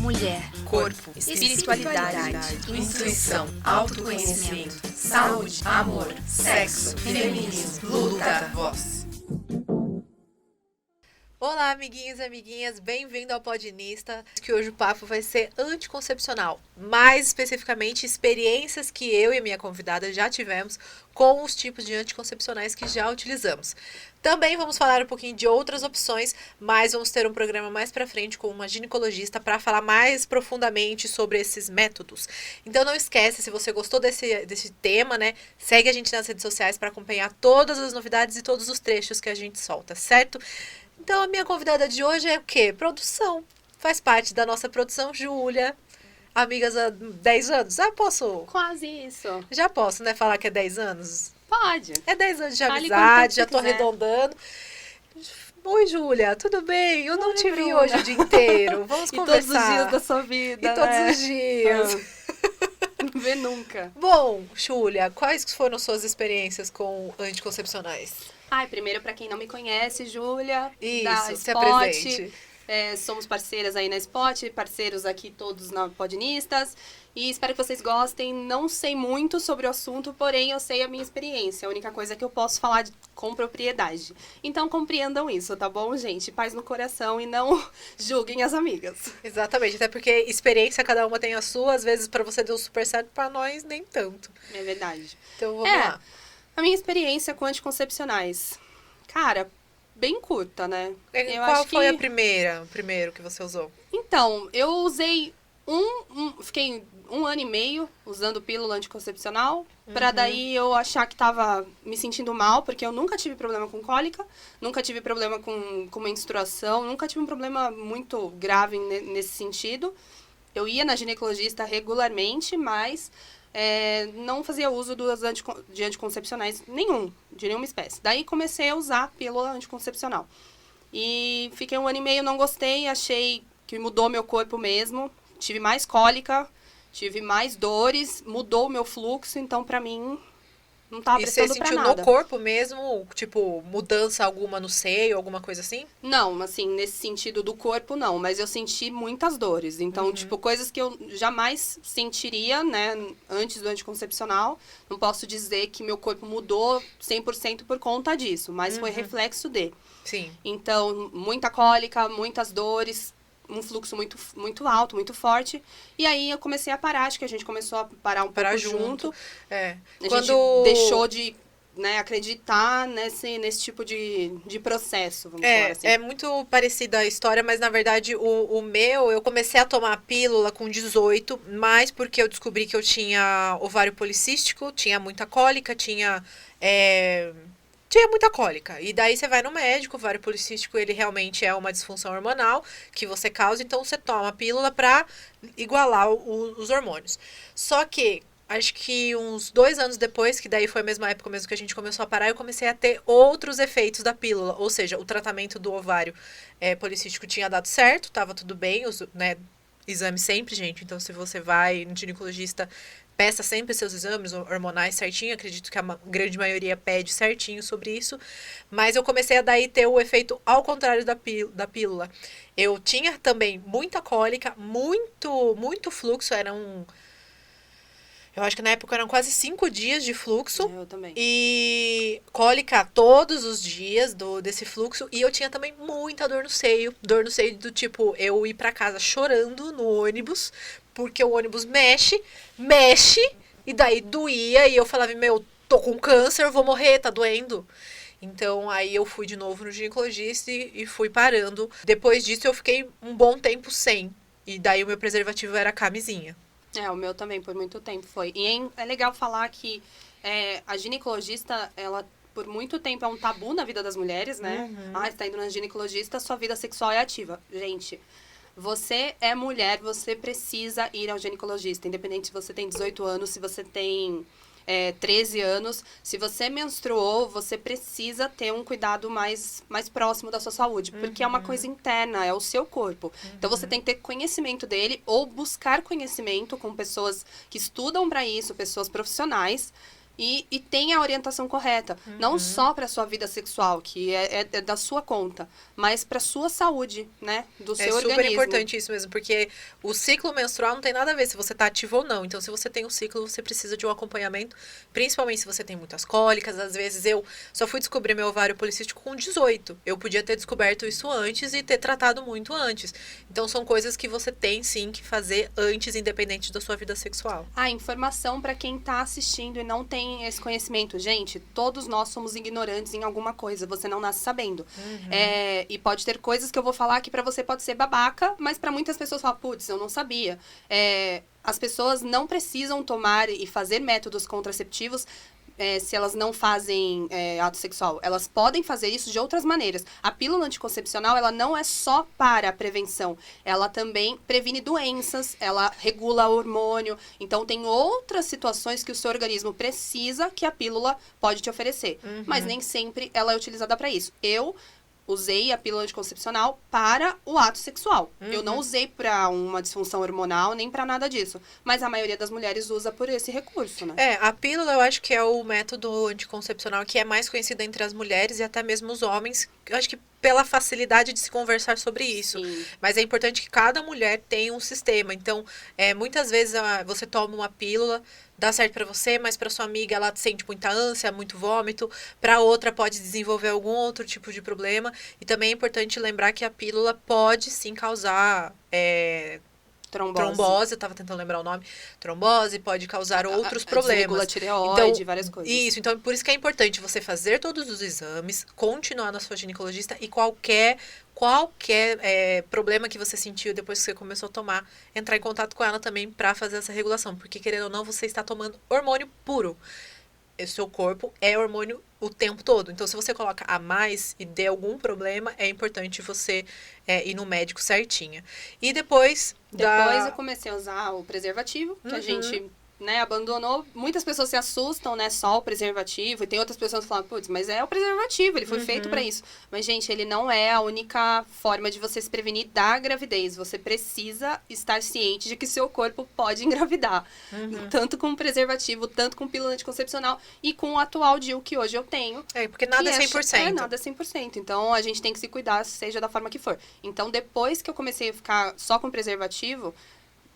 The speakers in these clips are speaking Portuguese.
mulher, corpo, espiritualidade, intuição, autoconhecimento, saúde, amor, sexo, feminismo, luta, voz. Olá, amiguinhos e amiguinhas, bem-vindo ao Podnista, que hoje o papo vai ser anticoncepcional, mais especificamente experiências que eu e a minha convidada já tivemos com os tipos de anticoncepcionais que já utilizamos. Também vamos falar um pouquinho de outras opções, mas vamos ter um programa mais pra frente com uma ginecologista para falar mais profundamente sobre esses métodos. Então não esquece, se você gostou desse tema, né, segue a gente nas redes sociais para acompanhar todas as novidades e todos os trechos que a gente solta, certo? Então, a minha convidada de hoje é o quê? Produção. Faz parte da nossa produção, Júlia. Amigas há 10 anos. Ah, posso? Quase isso. Já posso, né? Falar que é 10 anos? Pode. É 10 anos de Fale amizade, já tô quiser. Arredondando. Oi, Júlia, tudo bem? Eu não Oi, te vi Bruna. hoje o dia inteiro. Vamos E conversar. todos os dias da sua vida, E todos né? os dias. Não vê nunca. Bom, Júlia, quais foram suas experiências com anticoncepcionais? Ai, primeiro, pra quem não me conhece, Júlia, da Isso, se Spot. apresente. Somos parceiras aí na Spot, parceiros aqui todos na Podnistas. E espero que vocês gostem. Não sei muito sobre o assunto, porém eu sei a minha experiência. A única coisa que eu posso falar com propriedade. Então compreendam isso, tá bom, gente? Paz no coração e não julguem as amigas. Exatamente, até porque experiência cada uma tem a sua, às vezes pra você deu super certo, pra nós nem tanto. É verdade. Então vamos lá. A minha experiência com anticoncepcionais. Cara, bem curta, né? Eu Qual acho foi que... o primeiro que você usou? Então, eu usei fiquei 1 ano e meio usando pílula anticoncepcional, pra daí eu achar que tava me sentindo mal, porque eu nunca tive problema com cólica, nunca tive problema com menstruação, nunca tive um problema muito grave nesse sentido. Eu ia na ginecologista regularmente, mas não fazia uso de anticoncepcionais nenhum, de nenhuma espécie. Daí comecei a usar pílula anticoncepcional. E fiquei 1 ano e meio, não gostei, achei que mudou meu corpo mesmo. Tive mais cólica, tive mais dores, mudou o meu fluxo, então pra mim não tava E você prestando pra sentiu nada. no corpo mesmo, tipo, mudança alguma no seio, alguma coisa assim? Não, assim, nesse sentido do corpo, não. Mas eu senti muitas dores. Então, tipo, coisas que eu jamais sentiria, né, antes do anticoncepcional. Não posso dizer que meu corpo mudou 100% por conta disso. Mas foi reflexo de. Sim. Então, muita cólica, muitas dores, um fluxo muito, muito alto, muito forte. E aí, eu comecei a parar. Acho que a gente começou a parar um pouco junto. É. A gente deixou de... né, acreditar nesse tipo de processo, vamos falar assim. É muito parecida a história, mas na verdade eu comecei a tomar a pílula com 18, mas porque eu descobri que eu tinha ovário policístico, tinha muita cólica, tinha muita cólica. E daí você vai no médico, o ovário policístico ele realmente é uma disfunção hormonal que você causa, então você toma a pílula pra igualar os hormônios. Só que acho que uns 2 anos depois, que daí foi a mesma época mesmo que a gente começou a parar, eu comecei a ter outros efeitos da pílula. Ou seja, o tratamento do ovário policístico tinha dado certo, tava tudo bem, né, exame sempre, gente. Então, se você vai no ginecologista, peça sempre seus exames hormonais certinho. Acredito que a grande maioria pede certinho sobre isso. Mas eu comecei a daí ter o efeito ao contrário da pílula. Eu tinha também muita cólica, muito fluxo, eu acho que na época eram quase 5 dias de fluxo. Eu também. E cólica todos os dias desse fluxo. E eu tinha também muita dor no seio. Dor no seio do tipo, eu ir pra casa chorando no ônibus. Porque o ônibus mexe. E daí doía. E eu falava, tô com câncer, vou morrer, tá doendo. Então, aí eu fui de novo no ginecologista e fui parando. Depois disso, eu fiquei um bom tempo sem. E daí o meu preservativo era a camisinha. O meu também, por muito tempo foi. E é legal falar que a ginecologista, ela, por muito tempo, é um tabu na vida das mulheres, né? Você tá indo na ginecologista, sua vida sexual é ativa. Gente, você é mulher, você precisa ir ao ginecologista. Independente se você tem 18 anos, se você tem 13 anos. Se você menstruou, você precisa ter um cuidado mais próximo da sua saúde. Porque é uma coisa interna, é o seu corpo. Então, você tem que ter conhecimento dele ou buscar conhecimento com pessoas que estudam para isso, pessoas profissionais, e tenha a orientação correta. Não só para sua vida sexual, que é da sua conta, mas para sua saúde, né? Do seu organismo. É super importante isso mesmo, porque o ciclo menstrual não tem nada a ver se você tá ativo ou não. Então, se você tem um ciclo, você precisa de um acompanhamento, principalmente se você tem muitas cólicas. Às vezes, eu só fui descobrir meu ovário policístico com 18. Eu podia ter descoberto isso antes e ter tratado muito antes. Então, são coisas que você tem, sim, que fazer antes, independente da sua vida sexual. Informação para quem tá assistindo e não tem esse conhecimento. Gente, todos nós somos ignorantes em alguma coisa. Você não nasce sabendo. E pode ter coisas que eu vou falar que para você pode ser babaca, mas para muitas pessoas fala, putz, eu não sabia. As pessoas não precisam tomar e fazer métodos contraceptivos se elas não fazem ato sexual. Elas podem fazer isso de outras maneiras. A pílula anticoncepcional, ela não é só para a prevenção. Ela também previne doenças, ela regula hormônio. Então, tem outras situações que o seu organismo precisa que a pílula pode te oferecer. Mas nem sempre ela é utilizada para isso. Eu usei a pílula anticoncepcional para o ato sexual. Eu não usei para uma disfunção hormonal, nem para nada disso. Mas a maioria das mulheres usa por esse recurso, né? A pílula eu acho que é o método anticoncepcional que é mais conhecido entre as mulheres e até mesmo os homens. Eu acho que pela facilidade de se conversar sobre isso. Sim. Mas é importante que cada mulher tenha um sistema. Então, muitas vezes você toma uma pílula, dá certo pra você, mas pra sua amiga ela sente muita ânsia, muito vômito. Pra outra pode desenvolver algum outro tipo de problema. E também é importante lembrar que a pílula pode sim causar trombose, eu tava tentando lembrar o nome. Trombose pode causar outros problemas. Desregula tireoide, várias coisas. Isso, então por isso que é importante você fazer todos os exames, continuar na sua ginecologista e qualquer problema que você sentiu depois que você começou a tomar, entrar em contato com ela também pra fazer essa regulação. Porque querendo ou não, você está tomando hormônio puro. O seu corpo é hormônio o tempo todo. Então, se você coloca a mais e der algum problema, é importante você ir no médico certinha. E depois eu comecei a usar o preservativo, que a gente abandonou. Muitas pessoas se assustam, né? Só o preservativo. E tem outras pessoas que falam, putz, mas é o preservativo, ele foi feito pra isso. Mas, gente, ele não é a única forma de você se prevenir da gravidez. Você precisa estar ciente de que seu corpo pode engravidar. Tanto com preservativo, tanto com pílula anticoncepcional e com o atual DIU que hoje eu tenho. Porque nada é 100%. Nada é 100%. Então, a gente tem que se cuidar, seja da forma que for. Então, depois que eu comecei a ficar só com preservativo,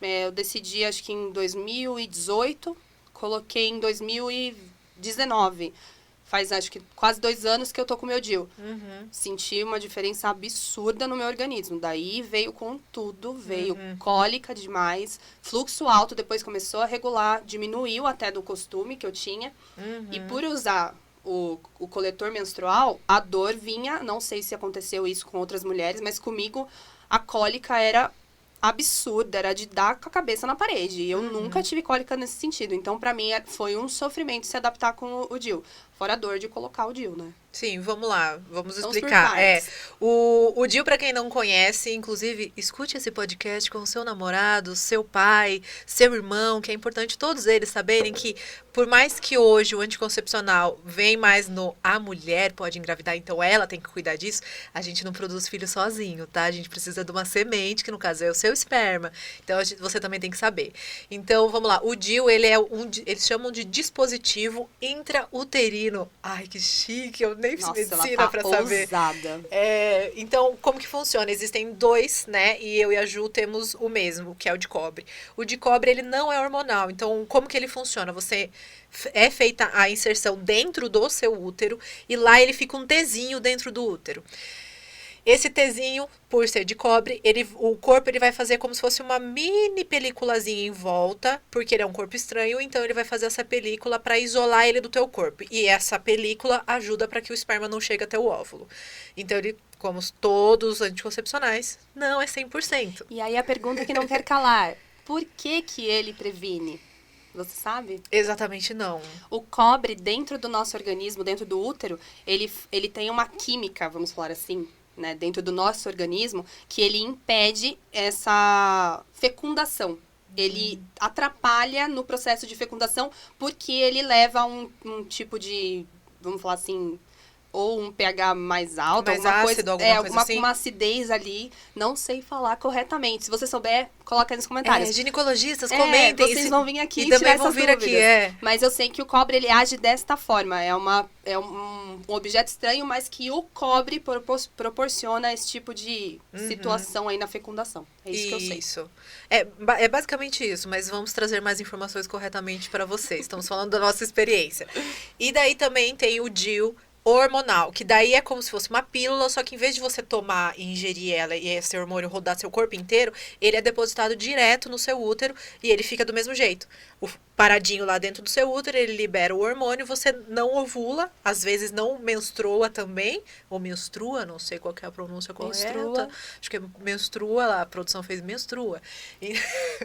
eu decidi, acho que em 2018, coloquei em 2019. Faz, acho que, quase 2 anos que eu tô com o meu DIU. Senti uma diferença absurda no meu organismo. Daí veio com tudo, veio cólica demais, fluxo alto, depois começou a regular, diminuiu até do costume que eu tinha. E por usar o coletor menstrual, a dor vinha, não sei se aconteceu isso com outras mulheres, mas comigo a cólica era absurda, era de dar com a cabeça na parede. E eu nunca tive cólica nesse sentido. Então, pra mim, foi um sofrimento se adaptar com o DIU. Fora a dor de colocar o DIU, né? Sim, vamos lá, vamos explicar. O DIU, pra quem não conhece, inclusive, escute esse podcast com o seu namorado, seu pai, seu irmão, que é importante todos eles saberem que, por mais que hoje o anticoncepcional vem mais no a mulher pode engravidar, então ela tem que cuidar disso, a gente não produz filho sozinho, tá? A gente precisa de uma semente, que no caso é o seu esperma. Então, você também tem que saber. Então, vamos lá. O DIU, eles chamam de dispositivo intrauterino. Ai, que chique, eu nem fiz medicina pra saber. Então, como que funciona? Existem 2, né? E eu e a Ju temos o mesmo, que é o de cobre. O de cobre, ele não é hormonal. Então, como que ele funciona? É feita a inserção dentro do seu útero e lá ele fica um Tzinho dentro do útero. Esse Tzinho, por ser de cobre, o corpo ele vai fazer como se fosse uma mini peliculazinha em volta, porque ele é um corpo estranho, então ele vai fazer essa película para isolar ele do teu corpo. E essa película ajuda para que o esperma não chegue até o óvulo. Então ele, como todos os anticoncepcionais, não é 100%. E aí a pergunta que não quer calar, por que ele previne? Você sabe? Exatamente não. O cobre dentro do nosso organismo, dentro do útero, ele tem uma química, vamos falar assim, né, dentro do nosso organismo, que ele impede essa fecundação. Ele atrapalha no processo de fecundação porque ele leva um tipo de, vamos falar assim, ou um pH mais alto, Mais alguma ácido, coisa, alguma coisa assim? uma acidez ali. Não sei falar corretamente. Se você souber, coloca aí nos comentários. Ginecologistas, comentem. Vocês vão vir aqui e tirar também vão essas vir dúvidas. aqui, Mas eu sei que o cobre, ele age desta forma. É um objeto estranho, mas que o cobre proporciona esse tipo de situação aí na fecundação. É isso que eu sei. Isso. É basicamente isso, mas vamos trazer mais informações corretamente para vocês. Estamos falando da nossa experiência. E daí também tem o DIU hormonal, que daí é como se fosse uma pílula, só que em vez de você tomar e ingerir ela e esse hormônio rodar seu corpo inteiro, ele é depositado direto no seu útero e ele fica do mesmo jeito. Paradinho lá dentro do seu útero, ele libera o hormônio, você não ovula, às vezes não menstrua também, ou menstrua, não sei qual que é a pronúncia correta. Menstrua. Acho que é menstrua, a produção fez menstrua. E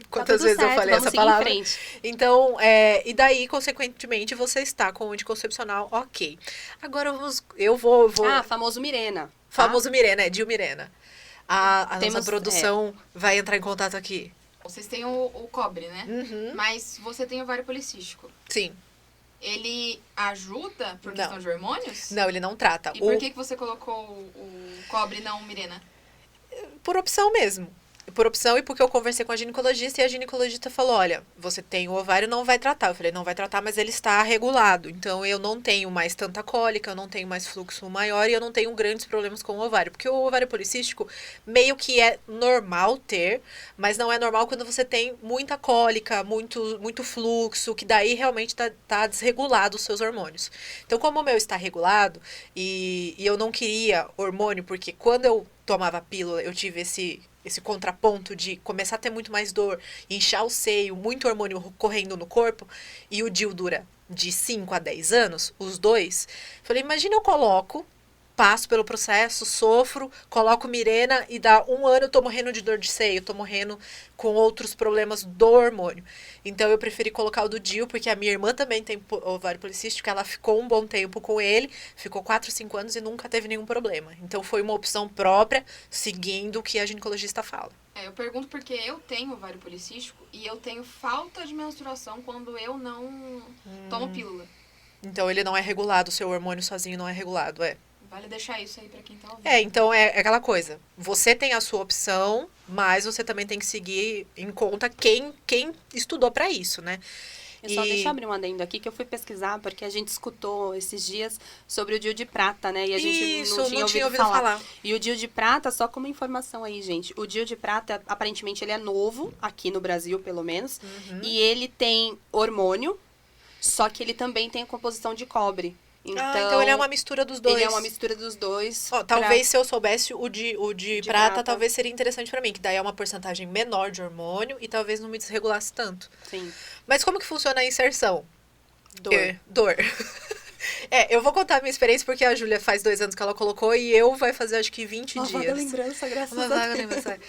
Quantas vezes eu falei essa palavra? Em frente. Então, e daí, consequentemente, você está com o anticoncepcional ok. Agora eu vou... Famoso Mirena. Famoso Mirena, Dil Mirena. A Temos, nossa produção vai entrar em contato aqui. Vocês têm o cobre, né? Mas você tem ovário policístico. Sim. Ele ajuda por Não. questão de hormônios? Não, ele não trata. E por que você colocou o cobre e não o Mirena? Por opção mesmo. Por opção e porque eu conversei com a ginecologista e a ginecologista falou, olha, você tem o ovário, não vai tratar. Eu falei, não vai tratar, mas ele está regulado. Então, eu não tenho mais tanta cólica, eu não tenho mais fluxo maior e eu não tenho grandes problemas com o ovário. Porque o ovário policístico meio que é normal ter, mas não é normal quando você tem muita cólica, muito fluxo, que daí realmente tá desregulado os seus hormônios. Então, como o meu está regulado e eu não queria hormônio, porque quando eu tomava pílula, eu tive esse contraponto de começar a ter muito mais dor, inchar o seio, muito hormônio correndo no corpo, e o DIU dura de 5 a 10 anos, os dois. Falei, imagina eu coloco, passo pelo processo, sofro, coloco Mirena e dá 1 ano eu tô morrendo de dor de seio, tô morrendo com outros problemas do hormônio. Então eu preferi colocar o do DIU, porque a minha irmã também tem ovário policístico, ela ficou um bom tempo com ele, ficou 4, 5 anos e nunca teve nenhum problema. Então foi uma opção própria, seguindo o que a ginecologista fala. Eu pergunto porque eu tenho ovário policístico e eu tenho falta de menstruação quando eu não tomo pílula. Então ele não é regulado, o seu hormônio sozinho não é regulado, Vale deixar isso aí pra quem tá ouvindo. Então é aquela coisa. Você tem a sua opção, mas você também tem que seguir em conta quem estudou pra isso, né? Deixa eu abrir um adendo aqui, que eu fui pesquisar, porque a gente escutou esses dias sobre o DIU de prata, né? E a gente não tinha ouvido falar. E o DIU de prata, só como informação aí, gente. O DIU de prata, aparentemente, ele é novo, aqui no Brasil, pelo menos. E ele tem hormônio, só que ele também tem a composição de cobre. Então ele é uma mistura dos dois. Ele é uma mistura dos dois. Talvez se eu soubesse o de prata, talvez seria interessante pra mim, que daí é uma porcentagem menor de hormônio e talvez não me desregulasse tanto. Sim. Mas como que funciona a inserção? Dor. Eu vou contar a minha experiência, porque a Júlia faz 2 anos que ela colocou e eu vai fazer acho que 20 dias. Uma vaga lembrança, graças a Deus. Lembrança.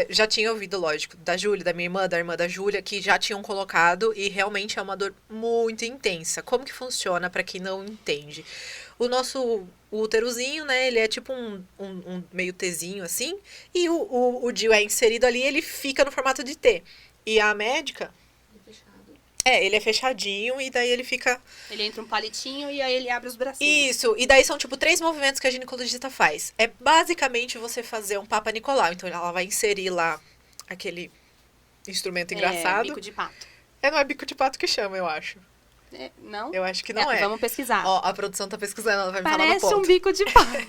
Já tinha ouvido, lógico, da Júlia, da minha irmã, da irmã da Júlia, que já tinham colocado e realmente é uma dor muito intensa. Como que funciona, pra quem não entende? O nosso úterozinho, né, ele é tipo um meio Tzinho assim, e o DIU é inserido ali, ele fica no formato de T. E a médica... ele é fechadinho e daí ele fica... Ele entra um palitinho e aí ele abre os bracinhos. Isso, e daí são tipo 3 movimentos que a ginecologista faz. É basicamente você fazer um Papa Nicolau. Então ela vai inserir lá aquele instrumento engraçado. Bico de pato. Não é bico de pato que chama, eu acho. Não? Eu acho que não é. Vamos pesquisar. Ó, a produção tá pesquisando, ela vai me falar no Parece ponto. um bico de pato.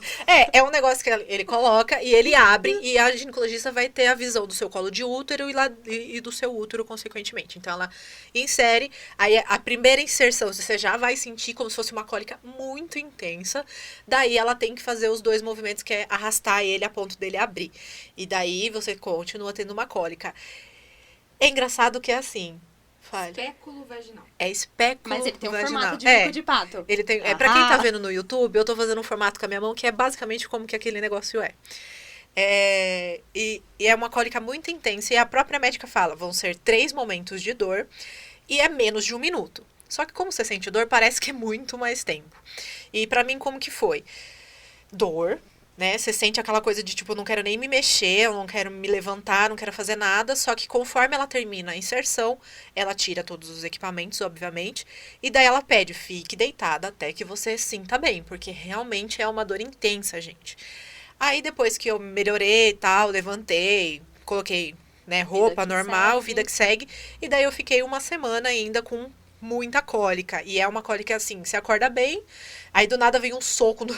É um negócio que ele coloca e ele abre e a ginecologista vai ter a visão do seu colo de útero e do seu útero, consequentemente. Então, ela insere, aí a primeira inserção você já vai sentir como se fosse uma cólica muito intensa. Daí, ela tem que fazer os 2 movimentos, que é arrastar ele a ponto dele abrir. E daí, você continua tendo uma cólica. É engraçado que é assim... Espéculo vaginal. É espéculo Mas ele tem um vaginal. formato de bico de pato. Ele tem, pra quem tá vendo no YouTube, eu tô fazendo um formato com a minha mão, que é basicamente como que aquele negócio é. E é uma cólica muito intensa. E a própria médica fala, vão ser 3 momentos de dor e é menos de 1 minuto. Só que como você sente dor, parece que é muito mais tempo. E pra mim, como que foi? Dor, né? Você sente aquela coisa de, tipo, eu não quero nem me mexer, eu não quero me levantar, não quero fazer nada. Só que conforme ela termina a inserção, ela tira todos os equipamentos, obviamente. E daí ela pede, fique deitada até que você sinta bem. Porque realmente é uma dor intensa, gente. Aí depois que eu melhorei e tal, levantei, coloquei, né, roupa que normal, segue. vida que segue. E daí eu fiquei uma semana ainda com muita cólica. E é uma cólica assim, você acorda bem, aí do nada vem um soco no,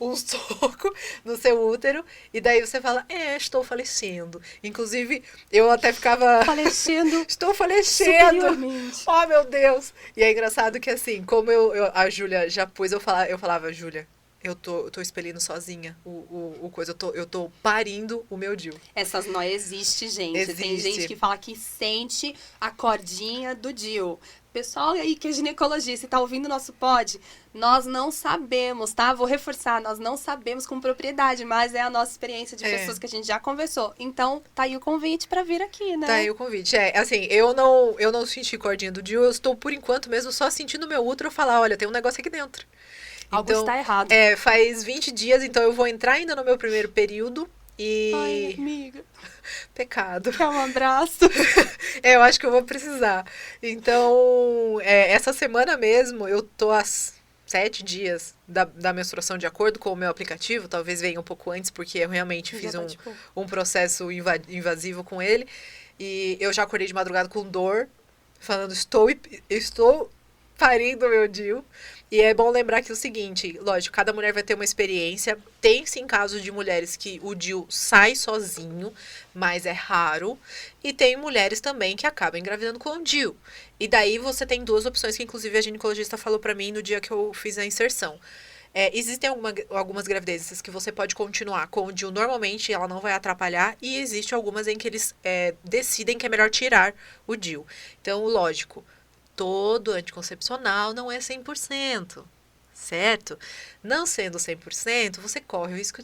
um soco no seu útero, e daí você fala, estou falecendo. Inclusive, eu até ficava... Falecendo Estou falecendo! superiormente. Oh, meu Deus! E é engraçado que assim, como a Júlia já pôs, eu falava, Júlia, eu tô expelindo sozinha o coisa, eu tô parindo o meu DIU. Essas noias existem, gente. Tem Existe. gente que fala que sente a cordinha do DIU. Pessoal aí que é ginecologista e tá ouvindo o nosso pod, nós não sabemos, tá? Vou reforçar, nós não sabemos com propriedade, mas é a nossa experiência de pessoas que a gente já conversou. Então, tá aí o convite pra vir aqui, né? Tá aí o convite. Assim, eu não senti cordinha do DIU, eu estou, por enquanto, mesmo só sentindo o meu útero falar, olha, tem um negócio aqui dentro. Algo Então, está errado. Faz 20 dias, então eu vou entrar ainda no meu primeiro período e... Ai, amiga, Pecado. quer um abraço? Eu acho que eu vou precisar. Então, essa semana mesmo, eu tô há 7 dias da menstruação de acordo com o meu aplicativo. Talvez venha um pouco antes, porque eu realmente fiz um processo invasivo com ele. E eu já acordei de madrugada com dor, falando, estou parindo meu DIU. E é bom lembrar que é o seguinte, lógico, cada mulher vai ter uma experiência. Tem sim casos de mulheres que o DIU sai sozinho, mas é raro. E tem mulheres também que acabam engravidando com o DIU. E daí você tem duas opções que inclusive a ginecologista falou pra mim no dia que eu fiz a inserção. Existem algumas gravidezes que você pode continuar com o DIU normalmente, ela não vai atrapalhar. E existe algumas em que eles decidem que é melhor tirar o DIU. Então, lógico, todo anticoncepcional não é 100%, certo? Não sendo 100%, você corre o risco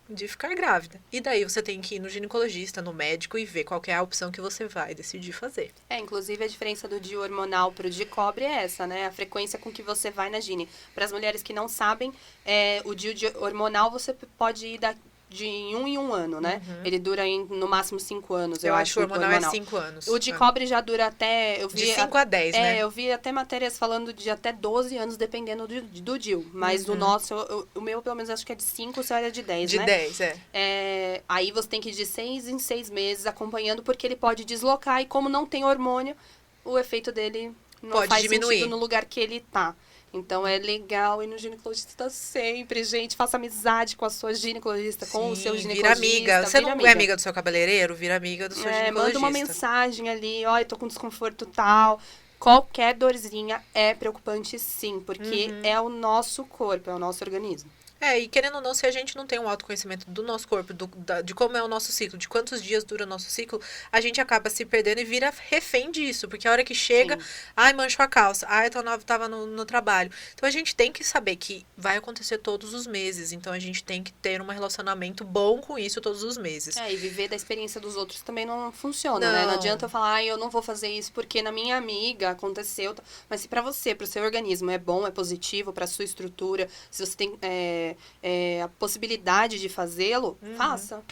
de ficar grávida. E daí você tem que ir no ginecologista, no médico e ver qual que é a opção que você vai decidir fazer. Inclusive a diferença do DIU hormonal pro DIU cobre é essa, né? A frequência com que você vai na gine. Para as mulheres que não sabem, o DIU hormonal você pode ir de 1 em 1 ano, né? Uhum. Ele dura no máximo 5 anos, eu acho que o hormonal é 5 anos. O de cobre já dura até... De 5 a 10, né? Eu vi até matérias falando de até 12 anos, dependendo do DIU. Mas o nosso, o meu, pelo menos, acho que é de 5, o seu era de 10, de né? De 10, Aí você tem que ir de 6 em 6 meses acompanhando, porque ele pode deslocar. E como não tem hormônio, o efeito dele não pode faz diminuir sentido no lugar que ele tá. Então, é legal ir no ginecologista sempre, gente. Faça amizade com a sua ginecologista, com o seu ginecologista. Vira amiga. Você não é amiga do seu cabeleireiro? Vira amiga do seu ginecologista. Manda uma mensagem ali, eu tô com desconforto tal. Qualquer dorzinha é preocupante, sim. Porque é o nosso corpo, é o nosso organismo. E querendo ou não, se a gente não tem um autoconhecimento do nosso corpo, de como é o nosso ciclo, de quantos dias dura o nosso ciclo, a gente acaba se perdendo e vira refém disso. Porque a hora que chega, ai, manchou a calça, ai, tava no trabalho. Então, a gente tem que saber que vai acontecer todos os meses. Então, a gente tem que ter um relacionamento bom com isso todos os meses. E viver da experiência dos outros também não funciona, né? Não adianta eu falar, eu não vou fazer isso porque na minha amiga aconteceu. Mas se pra você, pro seu organismo é bom, é positivo, pra sua estrutura, se você tem... a possibilidade de fazê-lo, faça.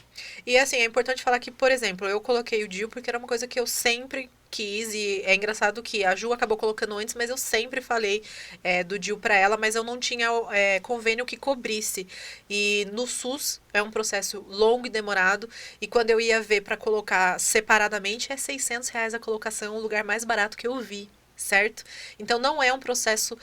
E assim, é importante falar que, por exemplo, eu coloquei o DIU porque era uma coisa que eu sempre quis, e é engraçado que a Ju acabou colocando antes, mas eu sempre falei do DIU pra ela, mas eu não tinha convênio que cobrisse. E no SUS é um processo longo e demorado, e quando eu ia ver pra colocar separadamente, é R$600 a colocação, o lugar mais barato que eu vi. Certo? Então, não é um processo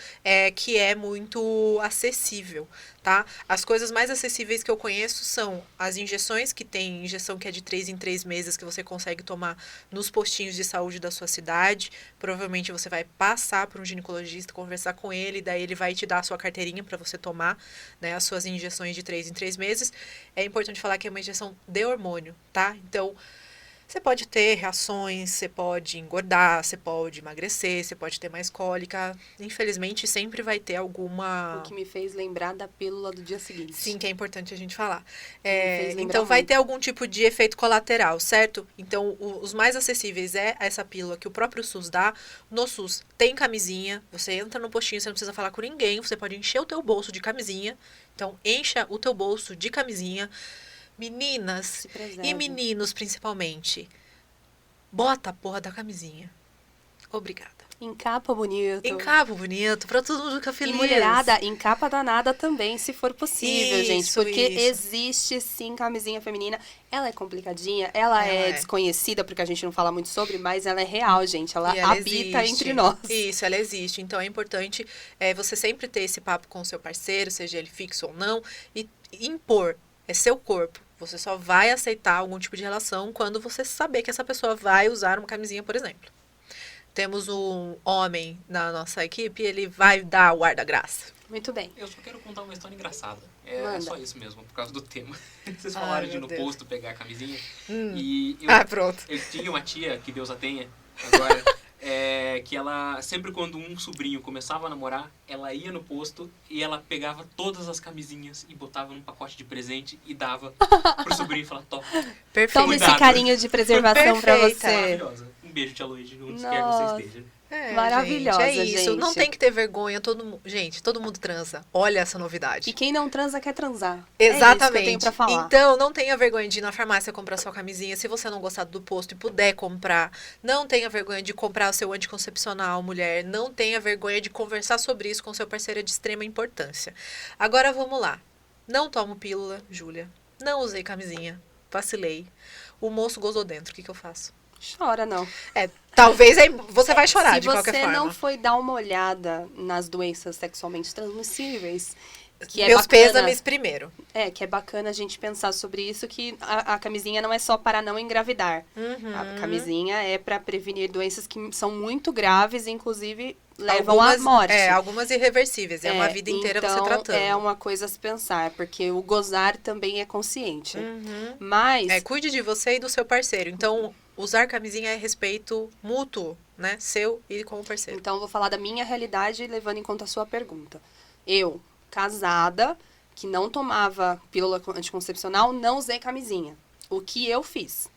que é muito acessível, tá? As coisas mais acessíveis que eu conheço são as injeções, que tem injeção que é de 3 em 3 meses, que você consegue tomar nos postinhos de saúde da sua cidade. Provavelmente você vai passar para um ginecologista, conversar com ele, daí ele vai te dar a sua carteirinha para você tomar, né, as suas injeções de 3 em 3 meses. É importante falar que é uma injeção de hormônio, tá? Então, você pode ter reações, você pode engordar, você pode emagrecer, você pode ter mais cólica. Infelizmente, sempre vai ter alguma... O que me fez lembrar da pílula do dia seguinte. Sim, que é importante a gente falar. fez lembrar Então, vai muito. ter algum tipo de efeito colateral, certo? Então, os mais acessíveis é essa pílula que o próprio SUS dá. No SUS tem camisinha, você entra no postinho, você não precisa falar com ninguém, você pode encher o teu bolso de camisinha. Então, encha o teu bolso de camisinha. Meninas Se preserve. e meninos, principalmente, bota a porra da camisinha. Obrigada. Encapa bonito. Encapa bonito, pra todo mundo ficar feliz. E mulherada, encapa danada também, se for possível, gente. Isso, Porque isso. existe, sim, camisinha feminina. Ela é complicadinha, ela é desconhecida, porque a gente não fala muito sobre, mas ela é real, gente. Ela E ela habita existe. entre nós. Isso, ela existe. Então, é importante você sempre ter esse papo com o seu parceiro, seja ele fixo ou não, e impor. É seu corpo. Você só vai aceitar algum tipo de relação quando você saber que essa pessoa vai usar uma camisinha, por exemplo. Temos um homem na nossa equipe, ele vai dar o ar da graça. Muito bem. Eu só quero contar uma história engraçada. É Manda. só isso mesmo, por causa do tema. Vocês falaram de ir meu no Deus. posto pegar a camisinha. E Pronto. eu tinha uma tia, que Deus a tenha, agora, que ela, sempre quando um sobrinho começava a namorar, ela ia no posto e ela pegava todas as camisinhas e botava num pacote de presente e dava pro sobrinho e falava, top. Perfeito. Toma Cuidado. esse carinho de preservação pra Perfeita. você. Maravilhosa. Um beijo, tia Luíde, onde quer que Nossa. você esteja. Maravilhosa, gente, é isso. gente. Não tem que ter vergonha. Gente, todo mundo transa. Olha essa novidade. E quem não transa quer transar. É isso que Exatamente. eu tenho pra falar. Então, não tenha vergonha de ir na farmácia comprar sua camisinha. Se você não gostar do posto e puder comprar, não tenha vergonha de comprar o seu anticoncepcional, mulher. Não tenha vergonha de conversar sobre isso com seu parceiro, é de extrema importância. Agora, vamos lá. Não tomo pílula, Júlia. Não usei camisinha. Vacilei. O moço gozou dentro. O que eu faço? Chora, não. Talvez aí você vai chorar de qualquer Se você forma. não foi dar uma olhada nas doenças sexualmente transmissíveis, que é Meus bacana, pêsames primeiro. que é bacana a gente pensar sobre isso, que a camisinha não é só para não engravidar. A camisinha é para prevenir doenças que são muito graves e, inclusive, levam à morte. Algumas irreversíveis. É uma vida inteira então, você tratando. É uma coisa a se pensar, porque o gozar também é consciente. Mas... Cuide de você e do seu parceiro. Então, usar camisinha é respeito mútuo, né? Seu e com o parceiro. Então, eu vou falar da minha realidade, levando em conta a sua pergunta. Eu, casada, que não tomava pílula anticoncepcional, não usei camisinha. O que eu fiz?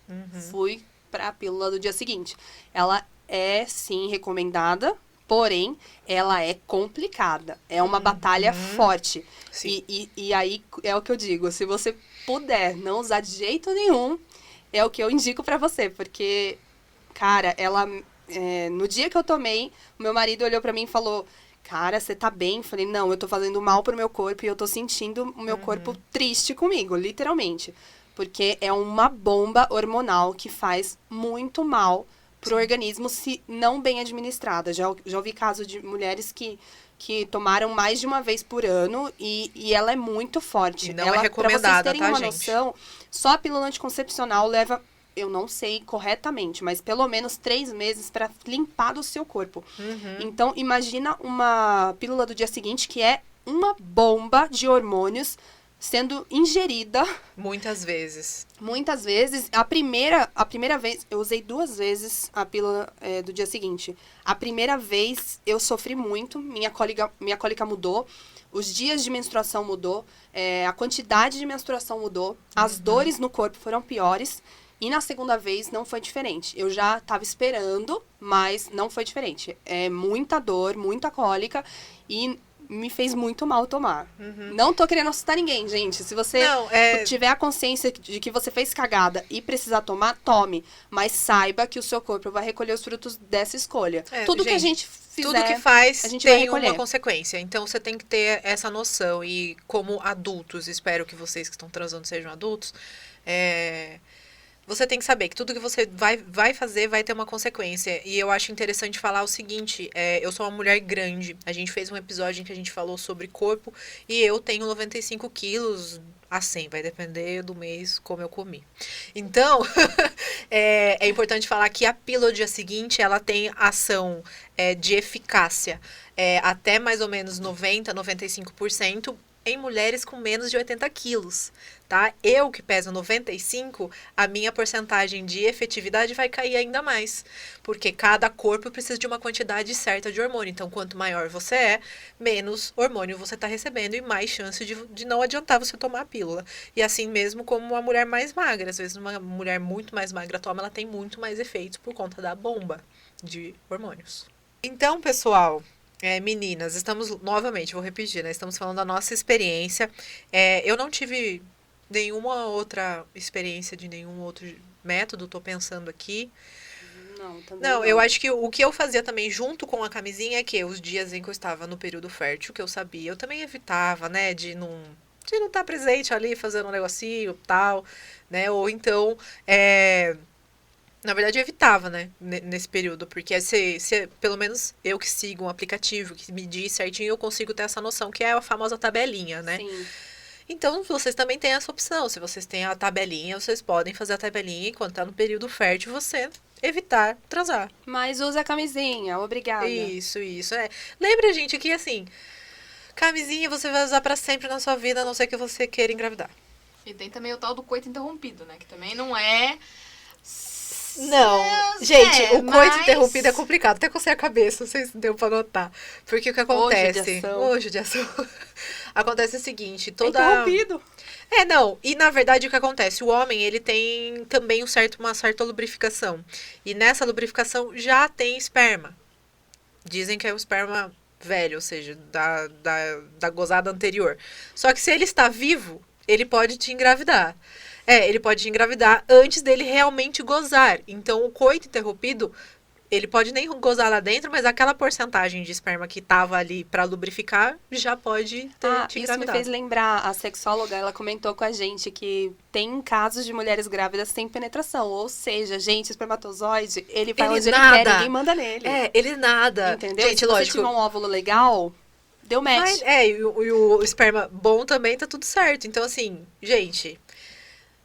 Fui para a pílula do dia seguinte. Ela é, sim, recomendada, porém, ela é complicada. É uma batalha forte. Sim. E aí, é o que eu digo, se você puder não usar de jeito nenhum, é o que eu indico pra você, porque, cara, ela, no dia que eu tomei, o meu marido olhou pra mim e falou, cara, você tá bem? Eu falei, não, eu tô fazendo mal pro meu corpo e eu tô sentindo o meu corpo triste comigo, literalmente. Porque é uma bomba hormonal que faz muito mal pro organismo se não bem administrada. Já ouvi casos de mulheres que tomaram mais de uma vez por ano e ela é muito forte. E não é recomendada, pra vocês terem tá, uma gente? noção, só a pílula anticoncepcional leva, eu não sei corretamente, mas pelo menos 3 meses para limpar do seu corpo. Então, imagina uma pílula do dia seguinte que é uma bomba de hormônios sendo ingerida Muitas vezes. muitas vezes. A primeira vez, eu usei 2 vezes a pílula do dia seguinte. A primeira vez eu sofri muito, minha cólica mudou, os dias de menstruação mudou, a quantidade de menstruação mudou, as dores no corpo foram piores. E na segunda vez não foi diferente. Eu já estava esperando, mas não foi diferente. É muita dor, muita cólica e me fez muito mal tomar. Não tô querendo assustar ninguém, gente. Se você tiver a consciência de que você fez cagada e precisar tomar, tome. Mas saiba que o seu corpo vai recolher os frutos dessa escolha. Tudo que a gente fizer, tudo que faz a gente vai tem recolher. uma consequência. Então, você tem que ter essa noção. E como adultos, espero que vocês que estão transando sejam adultos, você tem que saber que tudo que você vai fazer vai ter uma consequência. E eu acho interessante falar o seguinte, eu sou uma mulher grande. A gente fez um episódio em que a gente falou sobre corpo e eu tenho 95 quilos a 100, vai depender do mês como eu comi. Então, é importante falar que a pílula do dia seguinte, ela tem ação de eficácia até mais ou menos 90, 95%, em mulheres com menos de 80 quilos, tá? Eu, que peso 95, a minha porcentagem de efetividade vai cair ainda mais, porque cada corpo precisa de uma quantidade certa de hormônio. Então, quanto maior você é, menos hormônio você está recebendo e mais chance de não adiantar você tomar a pílula. E assim mesmo como uma mulher mais magra. Às vezes, uma mulher muito mais magra toma, ela tem muito mais efeitos por conta da bomba de hormônios. Então, pessoal... meninas, estamos, novamente, vou repetir, né? Estamos falando da nossa experiência. Eu não tive nenhuma outra experiência de nenhum outro método, tô pensando aqui. Não, também Não, eu acho que o que eu fazia também junto com a camisinha é que os dias em que eu estava no período fértil, que eu sabia, eu também evitava, né, de não estar presente ali fazendo um negocinho tal, né? Ou então, na verdade, eu evitava, né, nesse período, porque se pelo menos eu que sigo um aplicativo que me diz certinho, eu consigo ter essa noção, que é a famosa tabelinha, né? Sim. Então, vocês também têm essa opção. Se vocês têm a tabelinha, vocês podem fazer a tabelinha, enquanto tá no período fértil, você evitar transar. Mas usa a camisinha, obrigada. Isso. Lembra, gente, que assim, camisinha você vai usar pra sempre na sua vida, a não ser que você queira engravidar. E tem também o tal do coito interrompido, né? Que também não é... Não, gente, o coito mas- interrompido é complicado. Até cocei a cabeça, não sei se deu pra notar. Porque o que acontece... Judiação. Acontece o seguinte, toda... Interrompido. Não. E, na verdade, o que acontece? O homem, ele tem também uma certa lubrificação. E nessa lubrificação já tem esperma. Dizem que é o esperma velho, ou seja, da gozada anterior. Só que se ele está vivo, ele pode te engravidar. Ele pode te engravidar antes dele realmente gozar. Então, o coito interrompido, ele pode nem gozar lá dentro, mas aquela porcentagem de esperma que tava ali pra lubrificar, já pode ter te Isso me engravidado. fez lembrar, a sexóloga, ela comentou com a gente que tem casos de mulheres grávidas sem penetração. Ou seja, gente, o espermatozoide, ele vai onde ele quer, ninguém manda nele. Ele nada. Entendeu? Gente, Se lógico. você tiver um óvulo legal, deu match. Mas, e o esperma bom também tá tudo certo. Então, assim, gente,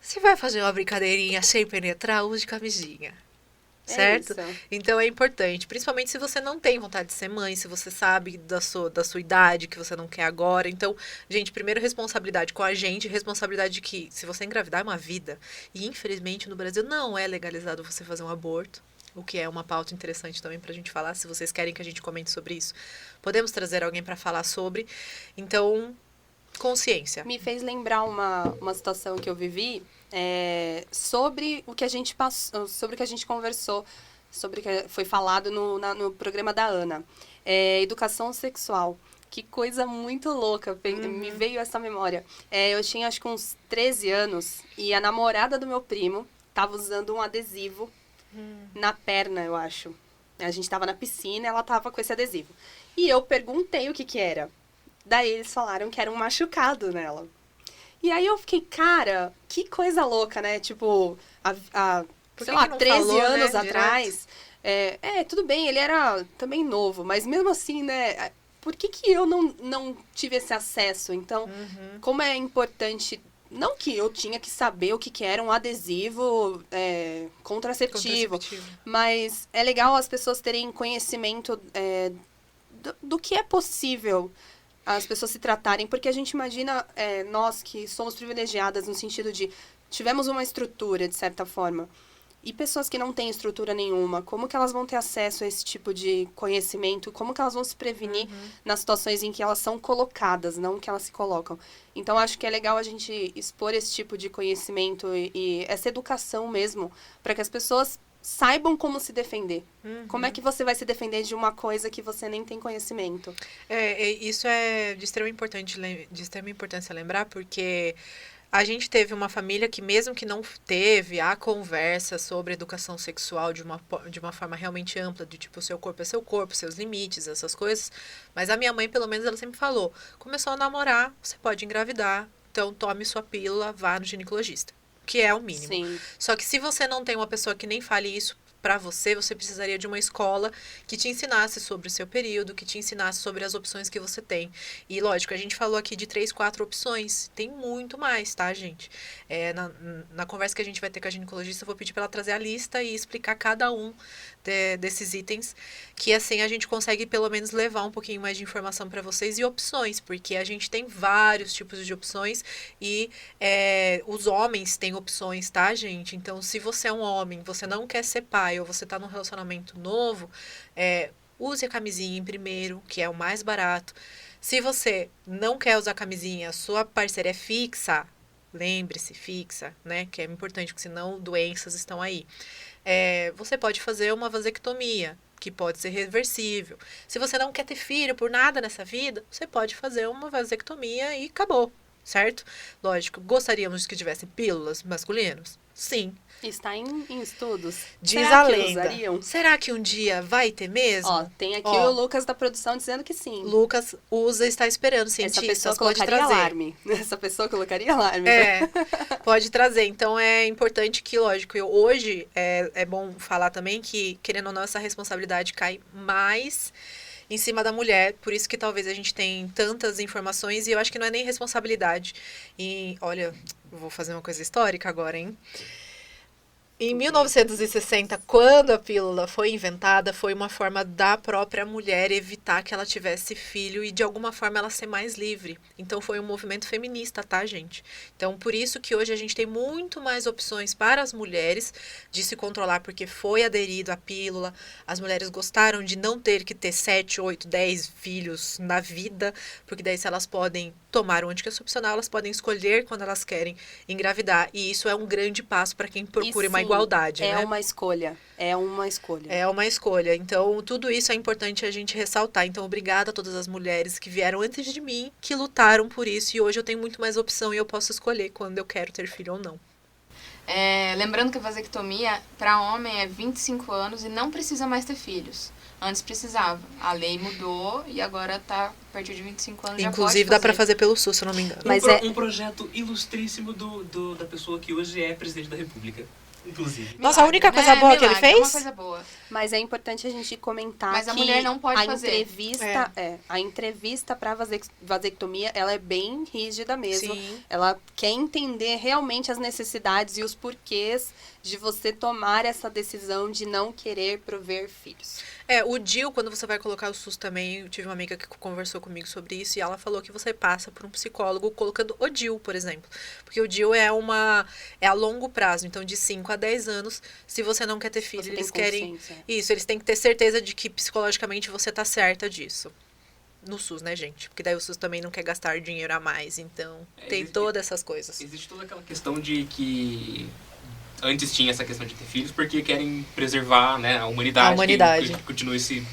se vai fazer uma brincadeirinha sem penetrar, use camisinha. Certo? Isso. Então é importante, principalmente se você não tem vontade de ser mãe, se você sabe da sua idade, que você não quer agora. Então, gente, primeiro responsabilidade com a gente, responsabilidade de que se você engravidar é uma vida. E infelizmente no Brasil não é legalizado você fazer um aborto, o que é uma pauta interessante também pra gente falar. Se vocês querem que a gente comente sobre isso, podemos trazer alguém pra falar sobre. Então, consciência. Me fez lembrar uma situação que eu vivi sobre o que a gente passou, sobre o que a gente conversou, sobre o que foi falado no programa da Ana. Educação sexual. Que coisa muito louca, me veio essa memória. Eu tinha acho que uns 13 anos e a namorada do meu primo estava usando um adesivo na perna, eu acho. A gente estava na piscina e ela estava com esse adesivo. E eu perguntei o que era. Daí eles falaram que era um machucado nela. E aí eu fiquei, cara, que coisa louca, né? Tipo, sei lá, 13 falou, anos né, atrás. Tudo bem, ele era também novo, mas mesmo assim, né? Por que eu não tive esse acesso? Então, como é importante... Não que eu tinha que saber o que era um adesivo contraceptivo, mas é legal as pessoas terem conhecimento do que é possível as pessoas se tratarem, porque a gente imagina, nós que somos privilegiadas no sentido de tivemos uma estrutura, de certa forma, e pessoas que não têm estrutura nenhuma, como que elas vão ter acesso a esse tipo de conhecimento, como que elas vão se prevenir nas situações em que elas são colocadas, não que elas se colocam. Então, acho que é legal a gente expor esse tipo de conhecimento e essa educação mesmo, para que as pessoas saibam como se defender. Como é que você vai se defender de uma coisa que você nem tem conhecimento? Isso é de extrema importância lembrar, porque a gente teve uma família que, mesmo que não teve a conversa sobre educação sexual de uma forma realmente ampla, de tipo, seu corpo é seu corpo, seus limites, essas coisas, mas a minha mãe, pelo menos, ela sempre falou, começou a namorar, você pode engravidar, então tome sua pílula, vá no ginecologista. Que é o mínimo. Sim. Só que se você não tem uma pessoa que nem fale isso, para você, você precisaria de uma escola que te ensinasse sobre o seu período, que te ensinasse sobre as opções que você tem. E, lógico, a gente falou aqui de 3, 4 opções. Tem muito mais, tá, gente? Na conversa que a gente vai ter com a ginecologista, eu vou pedir para ela trazer a lista e explicar cada um desses itens, que assim a gente consegue pelo menos levar um pouquinho mais de informação para vocês e opções, porque a gente tem vários tipos de opções e os homens têm opções, tá, gente? Então, se você é um homem, você não quer ser pai ou você tá num relacionamento novo, use a camisinha em primeiro, que é o mais barato. Se você não quer usar camisinha, sua parceira é fixa, lembre-se, fixa, né? Que é importante, porque senão doenças estão aí. Você pode fazer uma vasectomia, que pode ser reversível. Se você não quer ter filho por nada nessa vida, você pode fazer uma vasectomia e acabou, certo? Lógico, gostaríamos que tivesse pílulas masculinas? Sim. Está em estudos. Diz Será a que lenda. usariam? Será que um dia vai ter mesmo? Ó, tem aqui o Lucas da produção dizendo que sim. Lucas usa e está esperando, Essa cientistas, pessoa pode colocaria trazer. alarme. Essa pessoa colocaria alarme. Pode trazer. Então, é importante que, lógico, hoje é bom falar também que, querendo ou não, essa responsabilidade cai mais em cima da mulher, por isso que talvez a gente tem tantas informações e eu acho que não é nem responsabilidade. E, olha, eu vou fazer uma coisa histórica agora, hein? Em 1960, quando a pílula foi inventada, foi uma forma da própria mulher evitar que ela tivesse filho e, de alguma forma, ela ser mais livre. Então, foi um movimento feminista, tá, gente? Então, por isso que hoje a gente tem muito mais opções para as mulheres de se controlar, porque foi aderido à pílula. As mulheres gostaram de não ter que ter 7, 8, 10 filhos na vida, porque daí, se elas podem tomar o anticoncepcional, elas podem escolher quando elas querem engravidar. E isso é um grande passo para quem procura uma igualdade, né? É uma escolha. É uma escolha. É uma escolha. Então, tudo isso é importante a gente ressaltar. Então, obrigada a todas as mulheres que vieram antes de mim, que lutaram por isso. E hoje eu tenho muito mais opção e eu posso escolher quando eu quero ter filho ou não. Lembrando que a vasectomia, para homem, é 25 anos e não precisa mais ter filhos. Antes precisava. A lei mudou e agora tá a partir de 25 anos. Inclusive, dá para fazer pelo SUS, se eu não me engano. Mas um projeto ilustríssimo da pessoa que hoje é presidente da República. Inclusive. Nossa, a única coisa boa que ele fez? É uma coisa boa. Mas é importante a gente comentar Mas que a mulher não pode fazer. A entrevista para vasectomia, ela é bem rígida mesmo. Sim. Ela quer entender realmente as necessidades e os porquês de você tomar essa decisão de não querer prover filhos. O DIU, quando você vai colocar o SUS também, eu tive uma amiga que conversou comigo sobre isso e ela falou que você passa por um psicólogo colocando o DIU, por exemplo. Porque o DIU é a longo prazo, então de 5 a 10 anos, se você não quer ter filho, eles querem... Isso, eles têm que ter certeza de que psicologicamente você tá certa disso. No SUS, né, gente? Porque daí o SUS também não quer gastar dinheiro a mais, então tem todas essas coisas. Existe toda aquela questão de que... Antes tinha essa questão de ter filhos porque querem preservar, né, a humanidade. Que continue se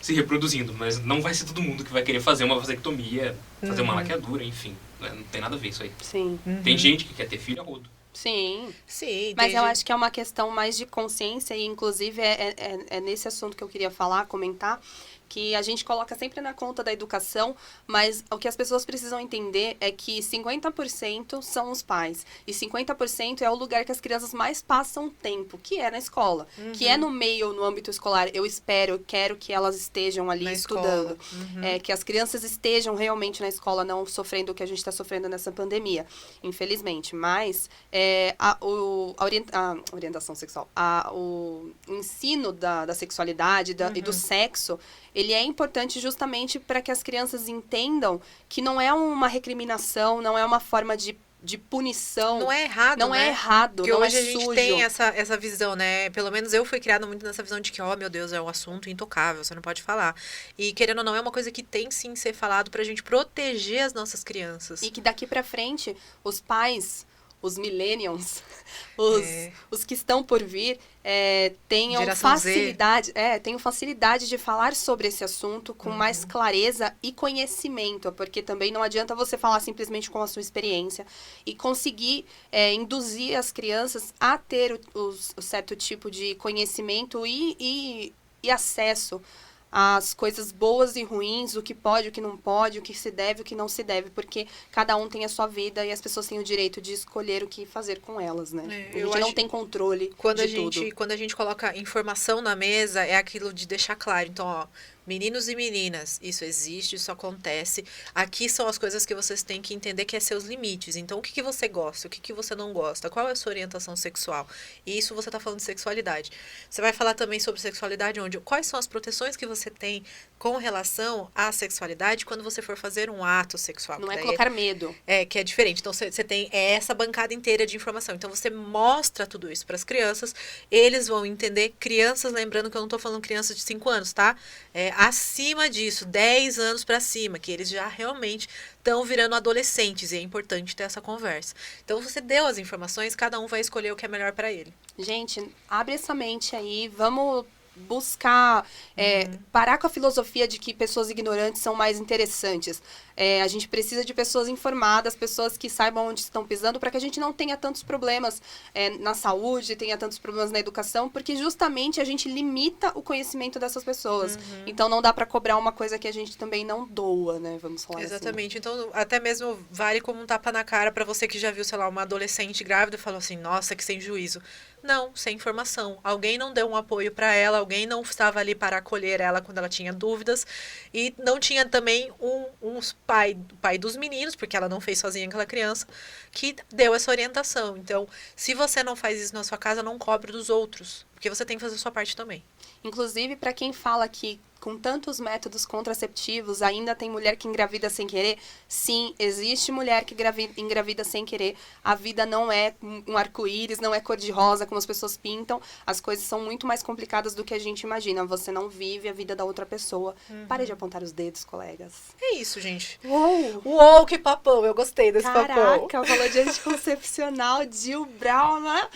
reproduzindo. Mas não vai ser todo mundo que vai querer fazer uma vasectomia, fazer uma laqueadura, enfim. Né, não tem nada a ver isso aí. Sim. Tem gente que quer ter filho a rodo. Sim. Sim. Mas eu acho que é uma questão mais de consciência e, inclusive, é nesse assunto que eu queria falar, comentar, que a gente coloca sempre na conta da educação, mas o que as pessoas precisam entender é que 50% são os pais e 50% é o lugar que as crianças mais passam tempo, que é na escola, que é no meio, no âmbito escolar. Eu quero que elas estejam ali estudando, que as crianças estejam realmente na escola, não sofrendo o que a gente está sofrendo nessa pandemia, infelizmente. Mas a orientação sexual, o ensino da sexualidade e do sexo, ele é importante justamente para que as crianças entendam que não é uma recriminação, não é uma forma de punição. Não é errado, Não né? é errado, Porque não hoje é a gente sujo. tem essa visão, né? Pelo menos eu fui criada muito nessa visão de que, meu Deus, é um assunto intocável, você não pode falar. E, querendo ou não, é uma coisa que tem sim ser falado pra gente proteger as nossas crianças. E que daqui pra frente, os pais, os millennials, os que estão por vir, tenham facilidade de falar sobre esse assunto com mais clareza e conhecimento, porque também não adianta você falar simplesmente com a sua experiência e conseguir induzir as crianças a ter o certo tipo de conhecimento e acesso as coisas boas e ruins, o que pode, o que não pode, o que se deve, o que não se deve, porque cada um tem a sua vida e as pessoas têm o direito de escolher o que fazer com elas, né? A gente não tem controle de tudo. Quando a gente coloca informação na mesa, é aquilo de deixar claro. Então, ó, meninos e meninas, isso existe, isso acontece. Aqui são as coisas que vocês têm que entender que é seus limites. Então, o que você gosta, o que você não gosta, qual é a sua orientação sexual. E isso você está falando de sexualidade. Você vai falar também sobre sexualidade, quais são as proteções que você tem com relação à sexualidade quando você for fazer um ato sexual. Não é colocar medo. Que é diferente. Então, você tem essa bancada inteira de informação. Então, você mostra tudo isso para as crianças, eles vão entender. Crianças, lembrando que eu não estou falando crianças de 5 anos, tá? Acima disso, 10 anos para cima, que eles já realmente estão virando adolescentes e é importante ter essa conversa. Então, você deu as informações, cada um vai escolher o que é melhor para ele. Gente, abre essa mente aí, vamos buscar parar com a filosofia de que pessoas ignorantes são mais interessantes. A gente precisa de pessoas informadas, pessoas que saibam onde estão pisando, para que a gente não tenha tantos problemas na saúde, tenha tantos problemas na educação, porque justamente a gente limita o conhecimento dessas pessoas. Então não dá para cobrar uma coisa que a gente também não doa, né? Vamos falar Exatamente. Assim. Então até mesmo vale como um tapa na cara para você que já viu, sei lá, uma adolescente grávida e falou assim, nossa, que sem juízo. Não, sem informação. Alguém não deu um apoio para ela, alguém não estava ali para acolher ela quando ela tinha dúvidas e não tinha também o pai dos meninos, porque ela não fez sozinha aquela criança, que deu essa orientação. Então, se você não faz isso na sua casa, não cobre dos outros, porque você tem que fazer a sua parte também. Inclusive, para quem fala que com tantos métodos contraceptivos ainda tem mulher que engravida sem querer, sim, existe mulher que engravida sem querer. A vida não é um arco-íris, não é cor-de-rosa como as pessoas pintam. As coisas são muito mais complicadas do que a gente imagina. Você não vive a vida da outra pessoa. Pare de apontar os dedos, colegas. É isso, gente. Uou! Uou, que papão! Eu gostei desse papão. Caraca, falou de anticoncepcional, Jill Brown, né?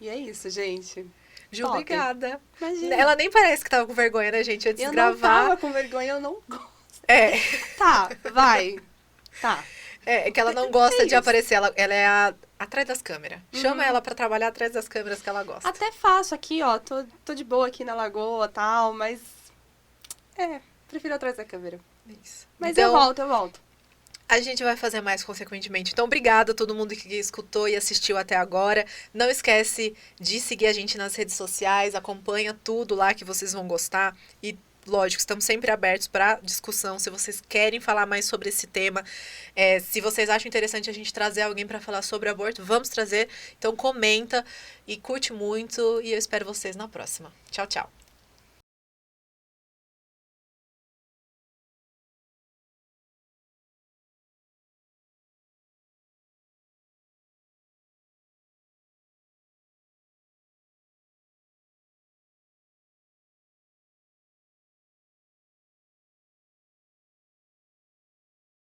E é isso, gente. Ju, obrigada. Imagina. Ela nem parece que tava com vergonha, né, gente? Antes de gravar. Eu não tava com vergonha, eu não gosto. Tá, vai. Tá. É que ela não gosta de aparecer. Ela é atrás das câmeras. Chama ela pra trabalhar atrás das câmeras que ela gosta. Até faço aqui, ó. Tô de boa aqui na lagoa e tal, mas... prefiro atrás da câmera. Isso. Mas então, eu volto. A gente vai fazer mais consequentemente. Então, obrigada a todo mundo que escutou e assistiu até agora. Não esquece de seguir a gente nas redes sociais. Acompanha tudo lá que vocês vão gostar. E, lógico, estamos sempre abertos para discussão. Se vocês querem falar mais sobre esse tema, se vocês acham interessante a gente trazer alguém para falar sobre aborto, vamos trazer. Então, comenta e curte muito. E eu espero vocês na próxima. Tchau, tchau.